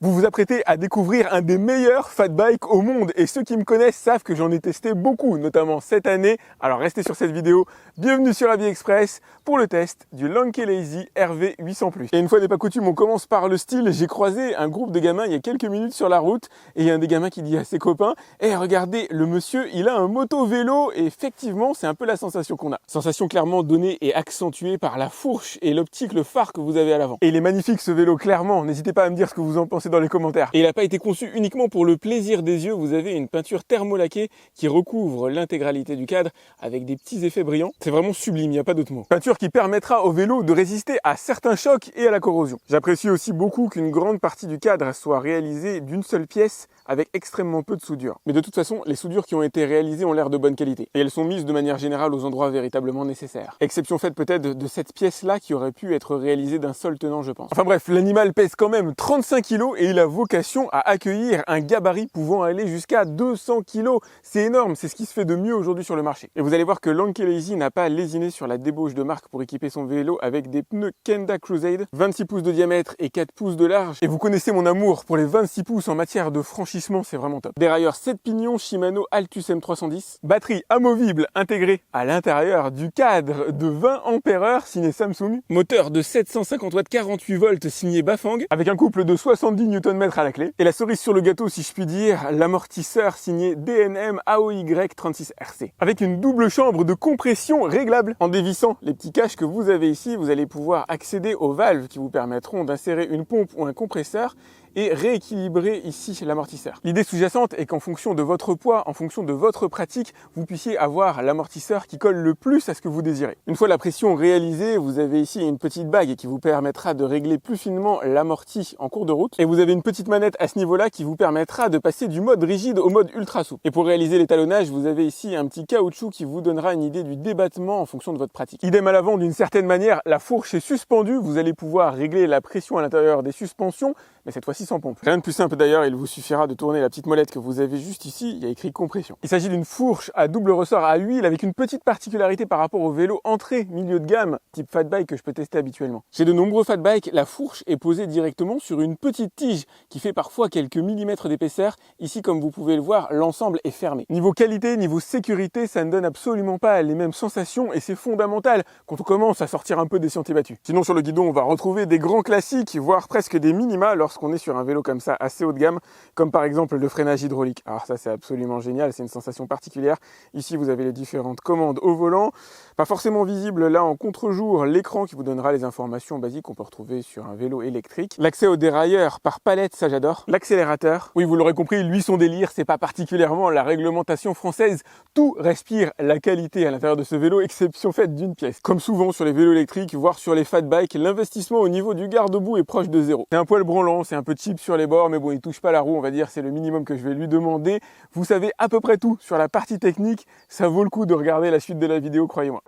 Vous vous apprêtez à découvrir un des meilleurs fat bikes au monde et ceux qui me connaissent savent que j'en ai testé beaucoup, notamment cette année. Alors restez sur cette vidéo, bienvenue sur AviExpress pour le test du Lanke Lazy RV 800+. Et une fois n'est pas coutume, on commence par le style. J'ai croisé un groupe de gamins il y a quelques minutes sur la route et il y a un des gamins qui dit à ses copains « Eh regardez, le monsieur il a un moto-vélo » et effectivement c'est un peu la sensation qu'on a. Sensation clairement donnée et accentuée par la fourche et l'optique, le phare que vous avez à l'avant. Et il est magnifique ce vélo clairement, n'hésitez pas à me dire ce que vous en pensez dans les commentaires. Et il n'a pas été conçu uniquement pour le plaisir des yeux, vous avez une peinture thermolaquée qui recouvre l'intégralité du cadre avec des petits effets brillants. C'est vraiment sublime, il n'y a pas d'autre mot. Peinture qui permettra au vélo de résister à certains chocs et à la corrosion. J'apprécie aussi beaucoup qu'une grande partie du cadre soit réalisée d'une seule pièce avec extrêmement peu de soudure. Mais de toute façon, les soudures qui ont été réalisées ont l'air de bonne qualité. Et elles sont mises de manière générale aux endroits véritablement nécessaires. Exception faite peut-être de cette pièce-là qui aurait pu être réalisée d'un seul tenant, je pense. Enfin bref, l'animal pèse quand même 35 kg et il a vocation à accueillir un gabarit pouvant aller jusqu'à 200 kg. C'est énorme, c'est ce qui se fait de mieux aujourd'hui sur le marché. Et vous allez voir que Lanke Lazy n'a pas lésiné sur la débauche de marque pour équiper son vélo avec des pneus Kenda Crusade, 26 pouces de diamètre et 4 pouces de large. Et vous connaissez mon amour pour les 26 pouces en matière de franchissement, c'est vraiment top. Dérailleur 7 pignons Shimano Altus M310, batterie amovible intégrée à l'intérieur du cadre de 20 ampères signé Samsung, moteur de 750 watts 48 volts signé Bafang, avec un couple de 70 Nm à la clé. Et la cerise sur le gâteau, si je puis dire, l'amortisseur signé DNM AOY 36RC. Avec une double chambre de compression réglable. En dévissant les petits caches que vous avez ici, vous allez pouvoir accéder aux valves qui vous permettront d'insérer une pompe ou un compresseur et rééquilibrer ici l'amortisseur. L'idée sous-jacente est qu'en fonction de votre poids, en fonction de votre pratique, vous puissiez avoir l'amortisseur qui colle le plus à ce que vous désirez. Une fois la pression réalisée, vous avez ici une petite bague qui vous permettra de régler plus finement l'amorti en cours de route. Et vous avez une petite manette à ce niveau-là qui vous permettra de passer du mode rigide au mode ultra souple. Et pour réaliser l'étalonnage, vous avez ici un petit caoutchouc qui vous donnera une idée du débattement en fonction de votre pratique. Idem à l'avant, d'une certaine manière, la fourche est suspendue. Vous allez pouvoir régler la pression à l'intérieur des suspensions, mais cette fois-ci sans pompe. Rien de plus simple d'ailleurs, il vous suffira de tourner la petite molette que vous avez juste ici, il y a écrit compression. Il s'agit d'une fourche à double ressort à huile avec une petite particularité par rapport au vélo entrée milieu de gamme type fat bike que je peux tester habituellement. Chez de nombreux fat bikes, la fourche est posée directement sur une petite tige qui fait parfois quelques millimètres d'épaisseur. Ici, comme vous pouvez le voir, l'ensemble est fermé. Niveau qualité, niveau sécurité, ça ne donne absolument pas les mêmes sensations et c'est fondamental quand on commence à sortir un peu des sentiers battus. Sinon, sur le guidon, on va retrouver des grands classiques, voire presque des minima lorsqu'on est sur un vélo comme ça assez haut de gamme, comme par exemple le freinage hydraulique. Alors ça, c'est absolument génial, c'est une sensation particulière. Ici, vous avez les différentes commandes au volant, pas forcément visible là en contre-jour, l'écran qui vous donnera les informations basiques qu'on peut retrouver sur un vélo électrique. L'accès au dérailleur par palette, ça j'adore. L'accélérateur, oui, vous l'aurez compris, lui son délire, c'est pas particulièrement la réglementation française. Tout respire la qualité à l'intérieur de ce vélo, exception faite d'une pièce. Comme souvent sur les vélos électriques, voire sur les fat bikes, l'investissement au niveau du garde-boue est proche de zéro. C'est un poil branlant, c'est un peu cheap sur les bords, mais bon, il touche pas la roue, on va dire, c'est le minimum que je vais lui demander. Vous savez à peu près tout sur la partie technique, ça vaut le coup de regarder la suite de la vidéo, croyez-moi.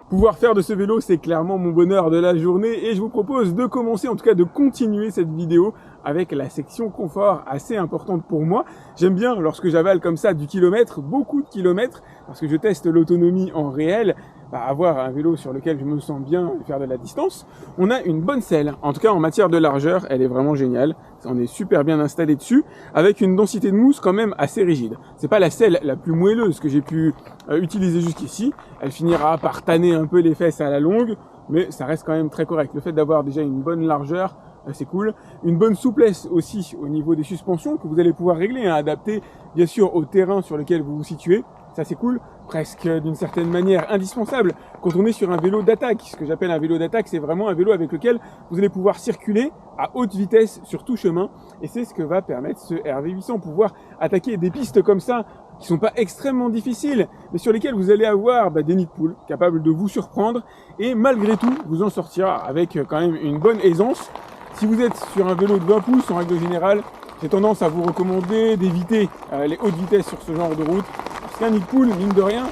Pouvoir faire de ce vélo, c'est clairement mon bonheur de la journée et je vous propose de commencer, en tout cas de continuer cette vidéo avec la section confort assez importante pour moi. J'aime bien lorsque j'avale comme ça du kilomètre, beaucoup de kilomètres, parce que je teste l'autonomie en réel, avoir un vélo sur lequel je me sens bien et faire de la distance. On a une bonne selle, en tout cas en matière de largeur, elle est vraiment géniale. On est super bien installé dessus, avec une densité de mousse quand même assez rigide. C'est pas la selle la plus moelleuse que j'ai pu utiliser jusqu'ici. Elle finira par tanner un peu les fesses à la longue, mais ça reste quand même très correct. Le fait d'avoir déjà une bonne largeur, c'est cool. Une bonne souplesse aussi au niveau des suspensions que vous allez pouvoir régler, adapter bien sûr au terrain sur lequel vous vous situez. Ça c'est cool, presque d'une certaine manière indispensable quand on est sur un vélo d'attaque. Ce que j'appelle un vélo d'attaque, c'est vraiment un vélo avec lequel vous allez pouvoir circuler à haute vitesse sur tout chemin. Et c'est ce que va permettre ce RV800, pouvoir attaquer des pistes comme ça, qui sont pas extrêmement difficiles, mais sur lesquelles vous allez avoir des nids de poules capables de vous surprendre et malgré tout vous en sortir avec quand même une bonne aisance. Si vous êtes sur un vélo de 20 pouces en règle générale, j'ai tendance à vous recommander d'éviter les hautes vitesses sur ce genre de route. Parce qu'un nid de poule, mine de rien,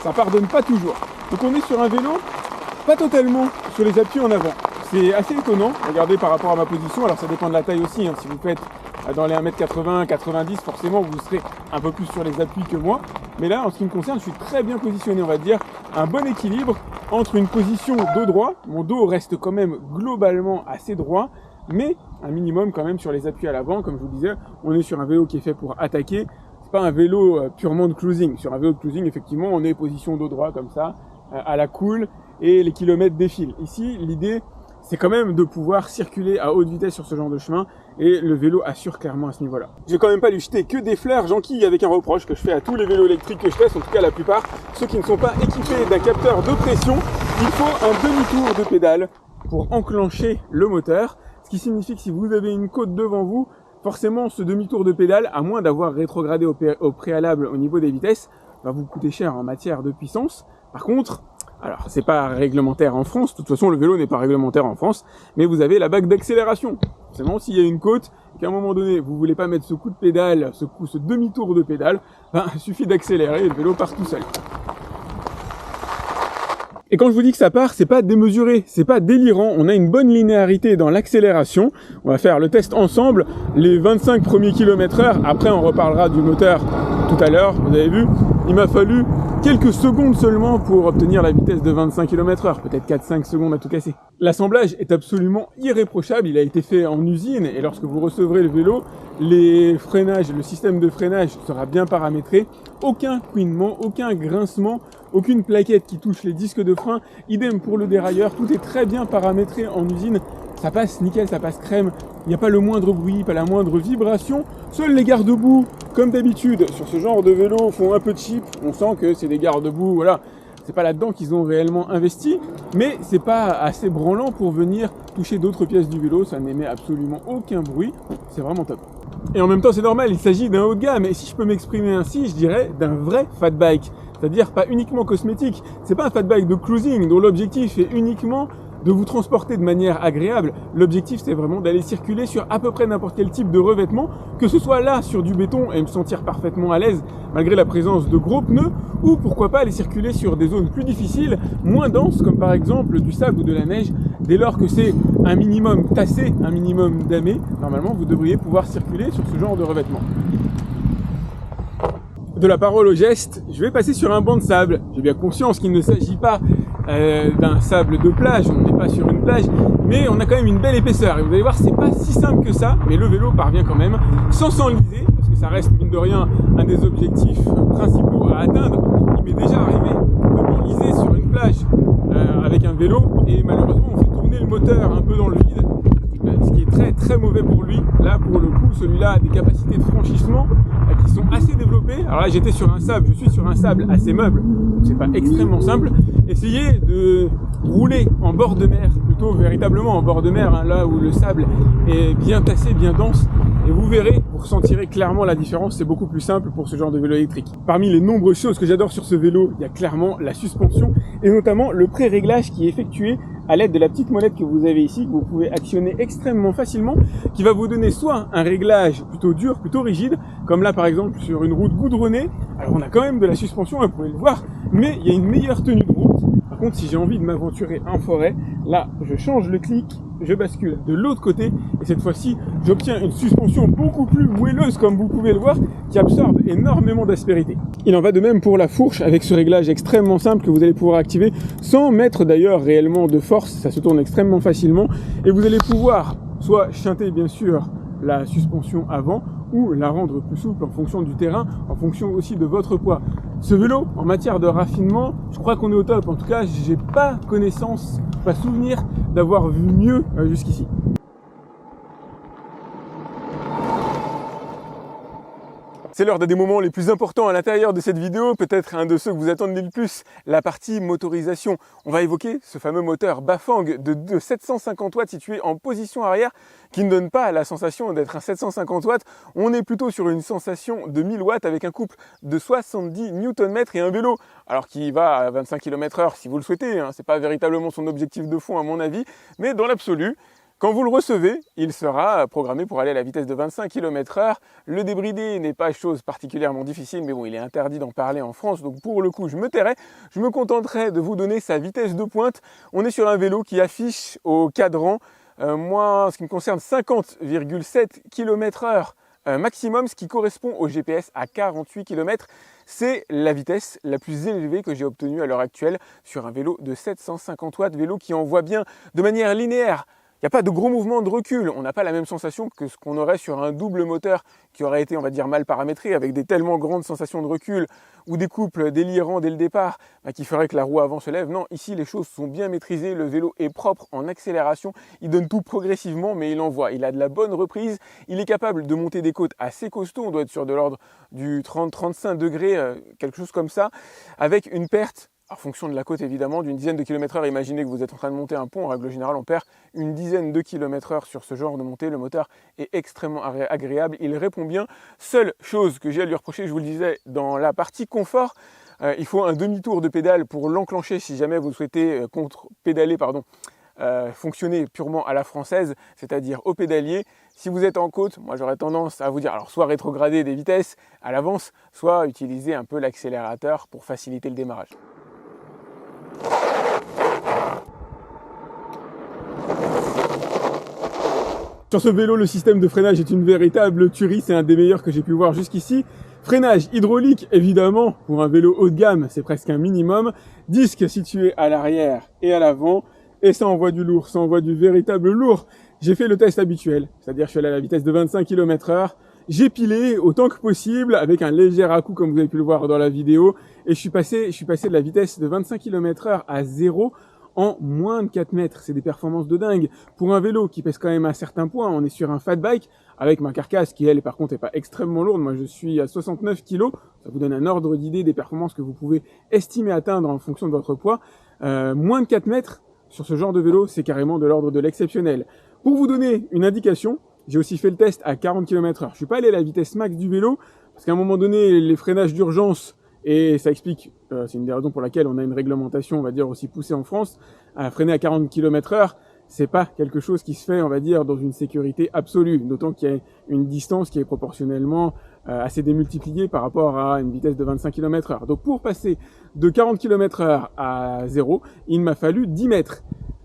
ça pardonne pas toujours. Donc on est sur un vélo, pas totalement sur les appuis en avant. C'est assez étonnant, regardez par rapport à ma position, alors ça dépend de la taille aussi, si vous faites dans les 1m80, 90, forcément vous serez un peu plus sur les appuis que moi. Mais là, en ce qui me concerne, je suis très bien positionné, on va dire, un bon équilibre entre une position dos droit, mon dos reste quand même globalement assez droit, mais un minimum quand même sur les appuis à l'avant. Comme je vous disais, on est sur un vélo qui est fait pour attaquer, c'est pas un vélo purement de cruising. Sur un vélo de cruising, effectivement, on est position dos droit comme ça, à la cool, et les kilomètres défilent. Ici, l'idée, c'est quand même de pouvoir circuler à haute vitesse sur ce genre de chemin, et le vélo assure clairement à ce niveau-là. Je vais quand même pas lui jeter que des fleurs, j'enquille avec un reproche que je fais à tous les vélos électriques que je teste, en tout cas la plupart, ceux qui ne sont pas équipés d'un capteur de pression. Il faut un demi-tour de pédale pour enclencher le moteur, ce qui signifie que si vous avez une côte devant vous, forcément ce demi-tour de pédale, à moins d'avoir rétrogradé au préalable au niveau des vitesses, va vous coûter cher en matière de puissance. Par contre, alors c'est pas réglementaire en France, de toute façon le vélo n'est pas réglementaire en France, mais vous avez la bague d'accélération. Forcément, s'il y a une côte, qu'à un moment donné vous voulez pas mettre ce coup de pédale, ce demi-tour de pédale, ben, il suffit d'accélérer et le vélo part tout seul. Et quand je vous dis que ça part, c'est pas démesuré, c'est pas délirant, on a une bonne linéarité dans l'accélération. On va faire le test ensemble, les 25 premiers km/h, après on reparlera du moteur tout à l'heure, vous avez vu, il m'a fallu quelques secondes seulement pour obtenir la vitesse de 25 km/h, peut-être 4-5 secondes à tout casser. L'assemblage est absolument irréprochable, il a été fait en usine, et lorsque vous recevrez le vélo, les freinages, le système de freinage sera bien paramétré, aucun couinement, aucun grincement, aucune plaquette qui touche les disques de frein, idem pour le dérailleur, tout est très bien paramétré en usine, ça passe nickel, ça passe crème, il n'y a pas le moindre bruit, pas la moindre vibration, seuls les garde-boue, comme d'habitude, sur ce genre de vélo font un peu cheap, on sent que c'est des garde-boue, voilà, c'est pas là-dedans qu'ils ont réellement investi, mais c'est pas assez branlant pour venir toucher d'autres pièces du vélo, ça n'émet absolument aucun bruit, c'est vraiment top. Et en même temps c'est normal, il s'agit d'un haut de gamme, et si je peux m'exprimer ainsi, je dirais d'un vrai fat bike, c'est-à-dire pas uniquement cosmétique, c'est pas un fat bike de cruising dont l'objectif est uniquement de vous transporter de manière agréable. L'objectif c'est vraiment d'aller circuler sur à peu près n'importe quel type de revêtement, que ce soit là sur du béton et me sentir parfaitement à l'aise malgré la présence de gros pneus, ou pourquoi pas aller circuler sur des zones plus difficiles, moins denses, comme par exemple du sable ou de la neige. Dès lors que c'est un minimum tassé, un minimum damé, normalement vous devriez pouvoir circuler sur ce genre de revêtement. De la parole au geste, je vais passer sur un banc de sable. J'ai bien conscience qu'il ne s'agit pas d'un sable de plage, on n'est pas sur une plage, mais on a quand même une belle épaisseur. Et vous allez voir, c'est pas si simple que ça, mais le vélo parvient quand même, sans s'enliser, parce que ça reste mine de rien un des objectifs principaux à atteindre. Il m'est déjà arrivé de m'enliser sur une plage avec un vélo, et malheureusement on fait tourner le moteur un peu dans le vide, ce qui est très très mauvais pour lui. Là pour le coup, celui-là a des capacités de franchissement qui sont assez développées. Alors là j'étais sur un sable, je suis sur un sable assez meuble, donc c'est pas extrêmement simple. Essayez de rouler en bord de mer, plutôt véritablement en bord de mer, hein, là où le sable est bien tassé, bien dense, et vous verrez, vous ressentirez clairement la différence, c'est beaucoup plus simple pour ce genre de vélo électrique. Parmi les nombreuses choses que j'adore sur ce vélo, il y a clairement la suspension, et notamment le pré-réglage qui est effectué à l'aide de la petite molette que vous avez ici, que vous pouvez actionner extrêmement facilement, qui va vous donner soit un réglage plutôt dur, plutôt rigide, comme là par exemple sur une route goudronnée. Alors on a quand même de la suspension, hein, vous pouvez le voir, mais il y a une meilleure tenue de route. Par contre, si j'ai envie de m'aventurer en forêt, là je change le clic, je bascule de l'autre côté, et cette fois-ci j'obtiens une suspension beaucoup plus moelleuse, comme vous pouvez le voir, qui absorbe énormément d'aspérité. Il en va de même pour la fourche, avec ce réglage extrêmement simple que vous allez pouvoir activer sans mettre d'ailleurs réellement de force, ça se tourne extrêmement facilement, et vous allez pouvoir soit chanter bien sûr la suspension avant, ou la rendre plus souple en fonction du terrain, en fonction aussi de votre poids. Ce vélo, en matière de raffinement, je crois qu'on est au top. En tout cas, j'ai pas connaissance, pas souvenir d'avoir vu mieux jusqu'ici. C'est l'heure d'un des moments les plus importants à l'intérieur de cette vidéo, peut-être un de ceux que vous attendez le plus, la partie motorisation. On va évoquer ce fameux moteur Bafang de 750 watts situé en position arrière qui ne donne pas la sensation d'être un 750 watts. On est plutôt sur une sensation de 1000 watts avec un couple de 70 Nm et un vélo, alors qui va à 25 km/h si vous le souhaitez, hein. C'est pas véritablement son objectif de fond à mon avis, mais dans l'absolu, quand vous le recevez, il sera programmé pour aller à la vitesse de 25 km/h. Le débrider n'est pas chose particulièrement difficile, mais bon, il est interdit d'en parler en France, donc pour le coup, je me tairai. Je me contenterai de vous donner sa vitesse de pointe. On est sur un vélo qui affiche au cadran, moi, en ce qui me concerne, 50,7 km/h maximum, ce qui correspond au GPS à 48 km. C'est la vitesse la plus élevée que j'ai obtenue à l'heure actuelle sur un vélo de 750 watts, vélo qui envoie bien de manière linéaire. Il n'y a pas de gros mouvements de recul, on n'a pas la même sensation que ce qu'on aurait sur un double moteur qui aurait été, on va dire, mal paramétré avec des tellement grandes sensations de recul ou des couples délirants dès le départ qui feraient que la roue avant se lève. Non, ici les choses sont bien maîtrisées, le vélo est propre en accélération, il donne tout progressivement mais il envoie, il a de la bonne reprise, il est capable de monter des côtes assez costauds, on doit être sur de l'ordre du 30-35 degrés, quelque chose comme ça, avec une perte, en fonction de la côte évidemment, d'une dizaine de km/h. Imaginez que vous êtes en train de monter un pont, en règle générale on perd une dizaine de km/h sur ce genre de montée. Le moteur est extrêmement agréable, il répond bien. Seule chose que j'ai à lui reprocher, je vous le disais, dans la partie confort, il faut un demi-tour de pédale pour l'enclencher si jamais vous souhaitez contre-pédaler, fonctionner purement à la française, c'est-à-dire au pédalier. Si vous êtes en côte, moi j'aurais tendance à vous dire, alors soit rétrograder des vitesses à l'avance, soit utiliser un peu l'accélérateur pour faciliter le démarrage. Sur ce vélo, le système de freinage est une véritable tuerie, c'est un des meilleurs que j'ai pu voir jusqu'ici. Freinage hydraulique, évidemment, pour un vélo haut de gamme, c'est presque un minimum. Disque situé à l'arrière et à l'avant, et ça envoie du lourd, ça envoie du véritable lourd. J'ai fait le test habituel, c'est-à-dire je suis allé à la vitesse de 25 km/h, j'ai pilé autant que possible avec un léger à-coup comme vous avez pu le voir dans la vidéo, et je suis passé de la vitesse de 25 km/h à 0 en moins de 4 mètres. C'est des performances de dingue. Pour un vélo qui pèse quand même un certain poids, on est sur un fat bike avec ma carcasse qui, elle, par contre, n'est pas extrêmement lourde. Moi, je suis à 69 kg. Ça vous donne un ordre d'idée des performances que vous pouvez estimer atteindre en fonction de votre poids. Moins de 4 mètres sur ce genre de vélo, c'est carrément de l'ordre de l'exceptionnel. Pour vous donner une indication, j'ai aussi fait le test à 40 km/h. Je suis pas allé à la vitesse max du vélo parce qu'à un moment donné, les freinages d'urgence, et ça explique, c'est une des raisons pour laquelle on a une réglementation, on va dire, aussi poussée en France, à freiner à 40 km/h, c'est pas quelque chose qui se fait, on va dire, dans une sécurité absolue, d'autant qu'il y a une distance qui est proportionnellement assez démultipliée par rapport à une vitesse de 25 km/h. Donc pour passer de 40 km/h à 0, il m'a fallu 10 mètres.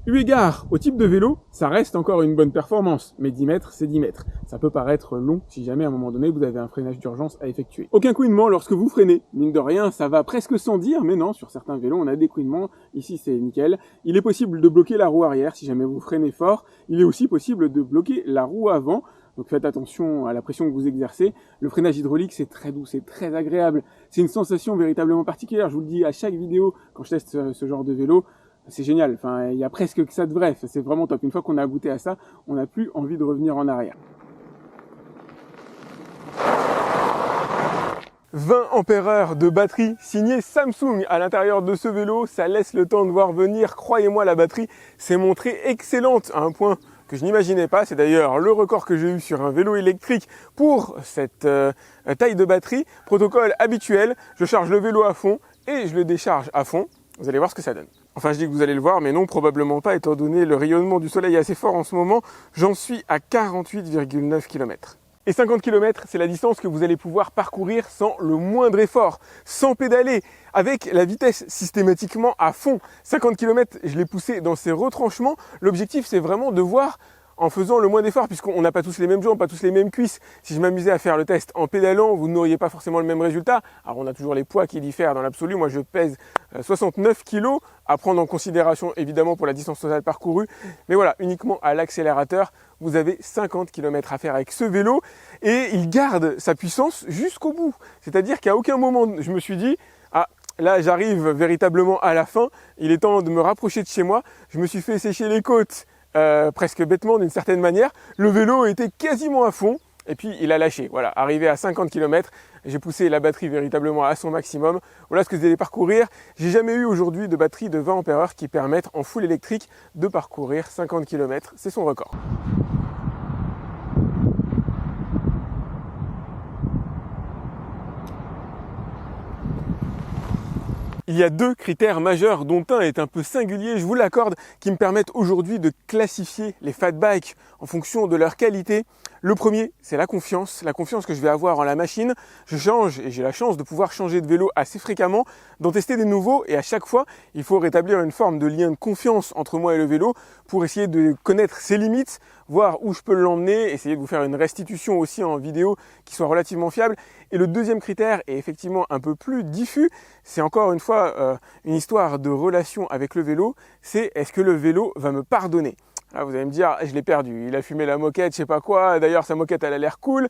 Eu égard au type de vélo, ça reste encore une bonne performance, mais 10 mètres, c'est 10 mètres. Ça peut paraître long si jamais à un moment donné vous avez un freinage d'urgence à effectuer. Aucun couinement lorsque vous freinez. Mine de rien, ça va presque sans dire, mais non, sur certains vélos, on a des couinements. Ici, c'est nickel. Il est possible de bloquer la roue arrière si jamais vous freinez fort. Il est aussi possible de bloquer la roue avant. Donc faites attention à la pression que vous exercez. Le freinage hydraulique, c'est très doux, c'est très agréable. C'est une sensation véritablement particulière. Je vous le dis à chaque vidéo quand je teste ce genre de vélo. C'est génial, enfin, il y a presque que ça de vrai, c'est vraiment top. Une fois qu'on a goûté à ça, on n'a plus envie de revenir en arrière. 20 ampères-heure de batterie signée Samsung à l'intérieur de ce vélo, ça laisse le temps de voir venir. Croyez-moi, la batterie s'est montrée excellente à un point que je n'imaginais pas. C'est d'ailleurs le record que j'ai eu sur un vélo électrique pour cette taille de batterie. Protocole habituel, je charge le vélo à fond et je le décharge à fond. Vous allez voir ce que ça donne. Enfin, je dis que vous allez le voir, mais non, probablement pas, étant donné le rayonnement du soleil assez fort en ce moment. J'en suis à 48,9 km. Et 50 km, c'est la distance que vous allez pouvoir parcourir sans le moindre effort, sans pédaler, avec la vitesse systématiquement à fond. 50 km, je l'ai poussé dans ces retranchements. L'objectif, c'est vraiment de voir en faisant le moins d'efforts, puisqu'on n'a pas tous les mêmes jambes, pas tous les mêmes cuisses. Si je m'amusais à faire le test en pédalant, vous n'auriez pas forcément le même résultat. Alors on a toujours les poids qui diffèrent dans l'absolu. Moi je pèse 69 kg, à prendre en considération évidemment pour la distance totale parcourue. Mais voilà, uniquement à l'accélérateur, vous avez 50 km à faire avec ce vélo et il garde sa puissance jusqu'au bout. C'est-à-dire qu'à aucun moment je me suis dit « Ah, là j'arrive véritablement à la fin, il est temps de me rapprocher de chez moi ». Je me suis fait sécher les côtes presque bêtement d'une certaine manière. Le vélo était quasiment à fond et puis il a lâché. Voilà, arrivé à 50 km, j'ai poussé la batterie véritablement à son maximum. Voilà ce que vous allez parcourir. J'ai jamais eu aujourd'hui de batterie de 20 ampères-heure qui permettent en full électrique de parcourir 50 km. C'est son record. Il y a deux critères majeurs dont un est un peu singulier, je vous l'accorde, qui me permettent aujourd'hui de classifier les fat bikes en fonction de leur qualité. Le premier, c'est la confiance que je vais avoir en la machine. Je change et j'ai la chance de pouvoir changer de vélo assez fréquemment, d'en tester des nouveaux et à chaque fois, il faut rétablir une forme de lien de confiance entre moi et le vélo pour essayer de connaître ses limites, voir où je peux l'emmener, essayer de vous faire une restitution aussi en vidéo qui soit relativement fiable. Et le deuxième critère est effectivement un peu plus diffus, c'est encore une fois une histoire de relation avec le vélo, c'est est-ce que le vélo va me pardonner ? Là, vous allez me dire, je l'ai perdu, il a fumé la moquette, je sais pas quoi, d'ailleurs sa moquette elle a l'air cool,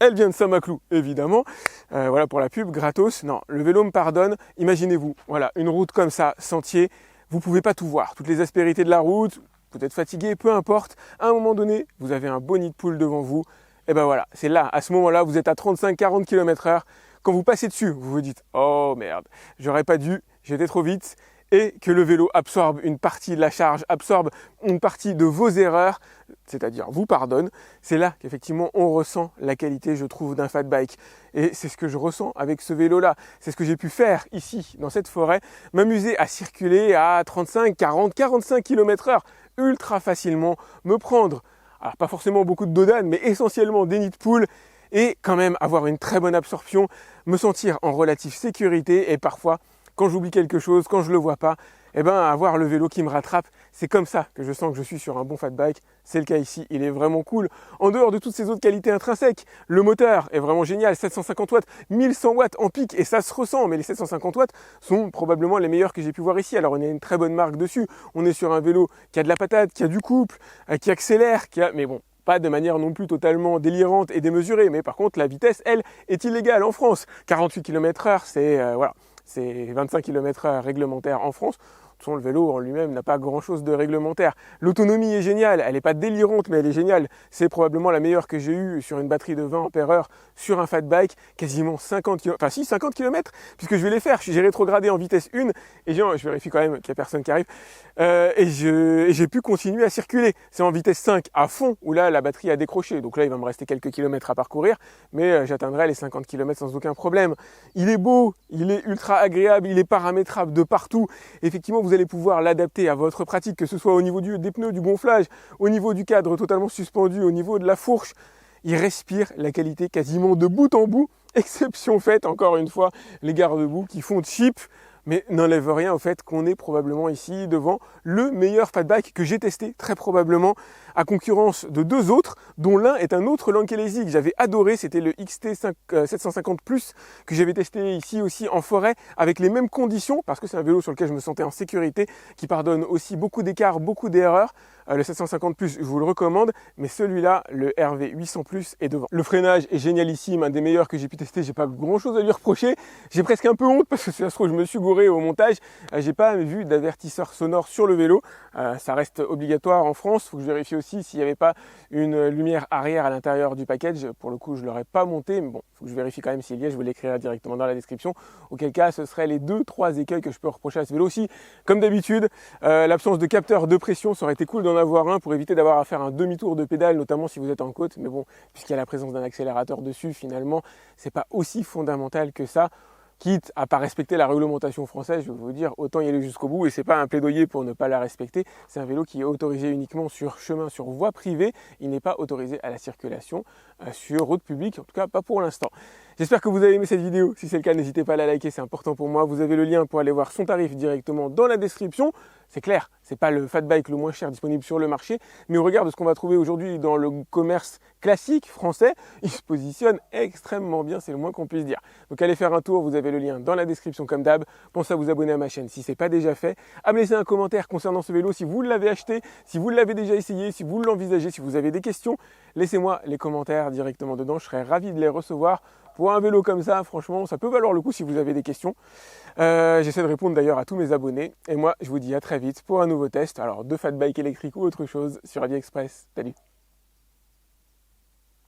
elle vient de Saint-Maclou, évidemment, voilà pour la pub, gratos, non, le vélo me pardonne, imaginez-vous, voilà, une route comme ça, sentier, vous pouvez pas tout voir, toutes les aspérités de la route, vous êtes fatigué, peu importe, à un moment donné, vous avez un beau nid de poule devant vous, et ben voilà, c'est là, à ce moment-là, vous êtes à 35-40 km/h, quand vous passez dessus, vous vous dites, oh merde, j'aurais pas dû, j'étais trop vite, et que le vélo absorbe une partie de la charge, absorbe une partie de vos erreurs, c'est-à-dire vous pardonne, c'est là qu'effectivement on ressent la qualité, je trouve, d'un fat bike. Et c'est ce que je ressens avec ce vélo-là. C'est ce que j'ai pu faire ici, dans cette forêt, m'amuser à circuler à 35, 40, 45 km/h ultra facilement, me prendre, alors pas forcément beaucoup de dodane, mais essentiellement des nids de poules, et quand même avoir une très bonne absorption, me sentir en relative sécurité et parfois, quand j'oublie quelque chose, quand je le vois pas, eh ben avoir le vélo qui me rattrape, c'est comme ça que je sens que je suis sur un bon fat bike. C'est le cas ici, il est vraiment cool. En dehors de toutes ces autres qualités intrinsèques, le moteur est vraiment génial, 750 watts, 1100 watts en pic et ça se ressent, mais les 750 watts sont probablement les meilleurs que j'ai pu voir ici. Alors on a une très bonne marque dessus, on est sur un vélo qui a de la patate, qui a du couple, qui accélère, mais bon, pas de manière non plus totalement délirante et démesurée, mais par contre la vitesse, elle, est illégale en France. 48 km/h, c'est voilà. C'est 25 km/h réglementaire en France. De toute façon, le vélo en lui-même n'a pas grand-chose de réglementaire. L'autonomie est géniale, elle n'est pas délirante, mais elle est géniale. C'est probablement la meilleure que j'ai eue sur une batterie de 20 ampères-heure sur un fat bike, quasiment 50 km, enfin si, 50 km, puisque je vais les faire. J'ai rétrogradé en vitesse 1, et je vérifie quand même qu'il n'y a personne qui arrive, et j'ai pu continuer à circuler. C'est en vitesse 5 à fond, où là, la batterie a décroché. Donc là, il va me rester quelques kilomètres à parcourir, mais j'atteindrai les 50 km sans aucun problème. Il est beau, il est ultra agréable, il est paramétrable de partout. Effectivement, vous allez pouvoir l'adapter à votre pratique, que ce soit au niveau des pneus, du gonflage, au niveau du cadre totalement suspendu, au niveau de la fourche. Il respire la qualité quasiment de bout en bout, exception faite, encore une fois, les garde-boue qui font cheap, mais n'enlève rien au fait qu'on est probablement ici devant le meilleur fat bike que j'ai testé, très probablement, à concurrence de deux autres, dont l'un est un autre Lankelesi que j'avais adoré, c'était le XT 750 Plus, que j'avais testé ici aussi en forêt, avec les mêmes conditions, parce que c'est un vélo sur lequel je me sentais en sécurité, qui pardonne aussi beaucoup d'écarts, beaucoup d'erreurs. Le 750 Plus, je vous le recommande, mais celui-là, le RV 800 Plus, est devant. Le freinage est génialissime, un des meilleurs que j'ai pu tester, j'ai pas grand-chose à lui reprocher. J'ai presque un peu honte, parce que si ça se trouve, je me suis gouré au montage. J'ai pas vu d'avertisseur sonore sur le vélo. Ça reste obligatoire en France, il faut que je vérifie aussi s'il n'y avait pas une lumière arrière à l'intérieur du package. Pour le coup, je ne l'aurais pas monté, mais bon, il faut que je vérifie quand même s'il y a, je vous l'écrirai directement dans la description. Auquel cas, ce seraient les 2-3 écueils que je peux reprocher à ce vélo aussi. Comme d'habitude, l'absence de capteur de pression, ça aurait été cool d'en avoir un pour éviter d'avoir à faire un demi-tour de pédale, notamment si vous êtes en côte. Mais bon, puisqu'il y a la présence d'un accélérateur dessus, finalement, c'est pas aussi fondamental que ça. Quitte à pas respecter la réglementation française, je vais vous dire, autant y aller jusqu'au bout, et c'est pas un plaidoyer pour ne pas la respecter, c'est un vélo qui est autorisé uniquement sur chemin, sur voie privée, il n'est pas autorisé à la circulation sur route publique, en tout cas pas pour l'instant. J'espère que vous avez aimé cette vidéo, si c'est le cas, n'hésitez pas à la liker, c'est important pour moi, vous avez le lien pour aller voir son tarif directement dans la description. C'est clair, c'est pas le fat bike le moins cher disponible sur le marché, mais au regard de ce qu'on va trouver aujourd'hui dans le commerce classique français, il se positionne extrêmement bien, c'est le moins qu'on puisse dire. Donc allez faire un tour, vous avez le lien dans la description comme d'hab. Pensez à vous abonner à ma chaîne si ce n'est pas déjà fait, à me laisser un commentaire concernant ce vélo si vous l'avez acheté, si vous l'avez déjà essayé, si vous l'envisagez, si vous avez des questions, laissez-moi les commentaires directement dedans, je serai ravi de les recevoir. Pour un vélo comme ça, franchement, ça peut valoir le coup si vous avez des questions. J'essaie de répondre d'ailleurs à tous mes abonnés. Et moi, je vous dis à très vite pour un nouveau test. Alors, de fat bike électrique ou autre chose sur AliExpress. Salut!